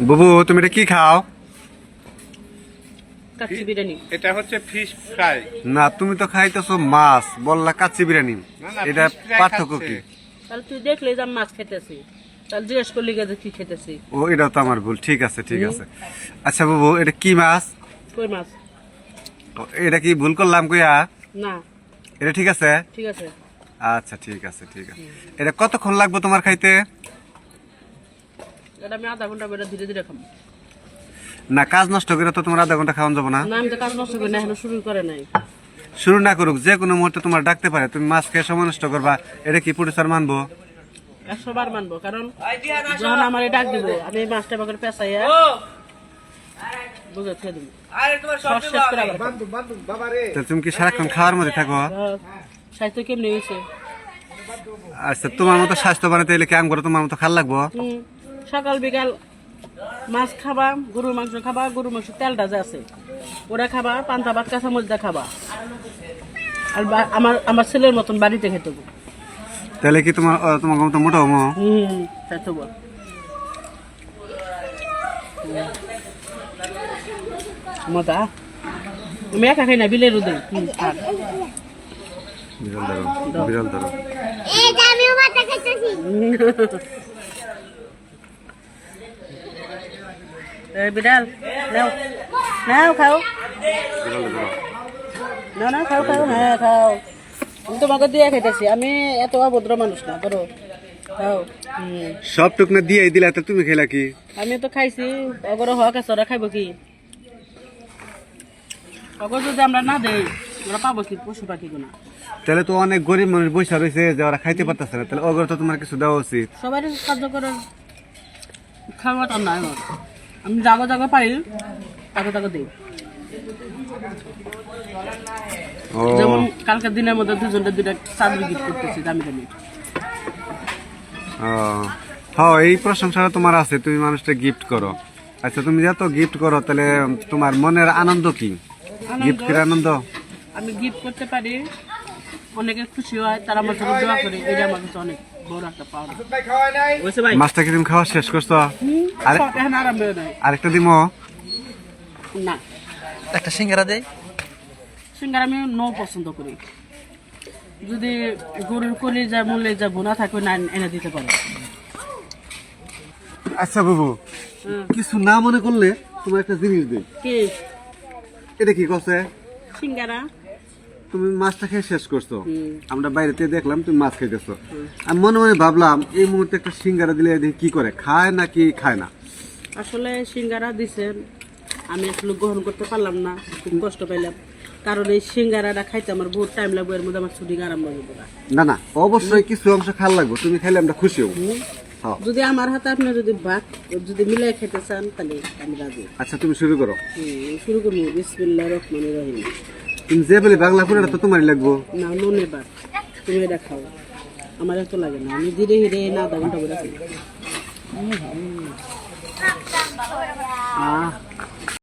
বুবু তুমি এটা কি খাও? কাচ্চি বিরিয়ানি। এটা হচ্ছে ফিশ ফ্রাই। না তুমি তো খাইতেছো মাছ, বললা কাচ্চি বিরিয়ানি। এটা fish fry পার্থক্য খাচ্ছে। কি? তাহলে তুই দেখলে যে আমি মাছ খেতেছি, তাহলে জিজ্ঞেস করলি যে কি খেতেছি। ও এটাও তো আমার ভুল। ঠিক আছে ঠিক আছে। আচ্ছা বুবু এটা কি মাছ? কই মাছ? ও, এটা কি ভুল করলাম কইয়া? না, এটা ঠিক আছে? ঠিক আছে। আচ্ছা ঠিক আছে ঠিক আছে। এটা কতক্ষণ লাগবে তোমার খাইতে? এটা আমি আধা ঘন্টা বেড়ে ধীরে ধীরে খাবো। না কাজ নষ্ট করে তো তোমার আধা ঘন্টা খাওয়ান যাবো না। না আমি তো কাজ নষ্ট করি না, এখনো শুরু করে নাই। শুরু না করুক, যে কোনো মুহূর্তে তোমার ডাকতে পারে, তুমি মাছ খেয়ে সময় নষ্ট করবা, এটা কি প্রডিউসার মানবো? 100 বার মানবো, কারণ যখন আমার ডাক দিব আমি এই মাছটা বাগের পেঁচাইয়া বুঝে খেয়ে দিব। সব শেষ করে আবার খাবো। তাহলে তুমি কি সারাক্ষণ খাওয়ার মধ্যে থাকো? স্বাস্থ্য কেমনি হয়েছে? আচ্ছা তোমার মতো স্বাস্থ্য বানাতে এলে কি আম করে তোমার মতো খাল লাগবো? সকাল বিকাল মাছ খাবা, গরুর মাংস খাবা, গরুর মাংস তেলটা যে আছে ওরা খাবা, পান্তা ভাত কাঁচামরিচটা খাবা। আর আমার ছেলের মতন বাড়িতে খেতে হবে। তাহলে কি তোমার মতো মোটা হবো? খেতে হবে। মজা। আমি একা খাই না, বিলের রোদে। বিড়াল ধরো। বিড়াল নাও নাও খাও, বিড়াল ধরো। না না খাও খাও, হ্যাঁ খাও। আমি তোমাকে দিয়ে খাইতেছি, আমি এত অভদ্র মানুষ না, ধরো খাও। সব টুকনা দিয়ে দিলা, তো তুমি খেলা কি? আমি তো খাইছি, অগর হক আছে, ওরা খাইব কি? অগর যদি আমরা না দেই ওরা পাবো কি পশু পাখি গুনা? তাহলে তো অনেক গরিব মানুষ বসে রয়েছে যে ওরা খাইতে পারতেছে না, তাহলে ওগুলো তো তোমার কিছু দেওয়া উচিত। সবাই সাহায্য করে খাওয়াটা নাই আমার। আমি জাগো জাগো পারি তাকে তাকে দিই। ও যেমন কালকের দিনের মধ্যে দুজনটা দুটা চাদর গিফট করতেছি দামি দামি। হ্যাঁ এই প্রশংসাটা তোমার আছে, তুমি মানুষটা গিফট করো। আচ্ছা তুমি যত গিফট করো তাহলে তোমার মনের আনন্দ কি? গিফট করে আনন্দ? আমি গিফট করতে পারি, অনেকে খুশি হয়, তারা আমার জন্য দোয়া করে, এটা আমার কাছে অনেক বড় একটা পাওয়া। বুঝছে ভাই? মাছটা কি তুমি খাওয়া শেষ করছো? এখন আরাম বেরো নাই। আরেকটা দিমো? না, একটা সিঙ্গারা দেই। সিঙ্গার আমি পছন্দ করি। যদি গরুর কলিজা মুলিজা ভুনা থাকবে না এনে দিতে পারো। আচ্ছা বাবু কিছু না মনে করলে তোমার একটা জিনিস দিই। কি? এটা কি করছে? সিঙ্গারা। তুমি মাছটা খেয়ে শেষ করছো, আমরা বাইরেতে দেখলাম তুমি মাছ খাইতেছো। আমি মনে মনে ভাবলাম এই মুহূর্তে একটা সিঙ্গারা দিলে দেখি কি করে, খায় নাকি খায় না। আসলে সিঙ্গারা দিছেন, আমি আসলে গ্রহণ করতে পারলাম না, খুব কষ্ট পাইলাম। কারণ এই সিঙ্গারাটা খাইতে আমার বহুত টাইম লাগবে, এর মধ্যে আমার ছুটি আরাম লাগবে না। না না অবশ্যই কিছু অংশ খাল লাগবে, তুমি খাইলে আমরা খুশি হব। যদি আমার হাতে আপনি যদি মিলাই খেতে চান তাহলে আমি রাজি। আচ্ছা তুমি শুরু করো। শুরু করবো। বিসমিল্লাহির রহমানির রহিম। তুমি যে বলে বাংলা পুরোটা তো তোমারই লাগবো। না নুন এবার তুমি এটা খাও, আমার এত লাগে না, আমি ধীরে ধীরে না আধা ঘন্টা করে খাই।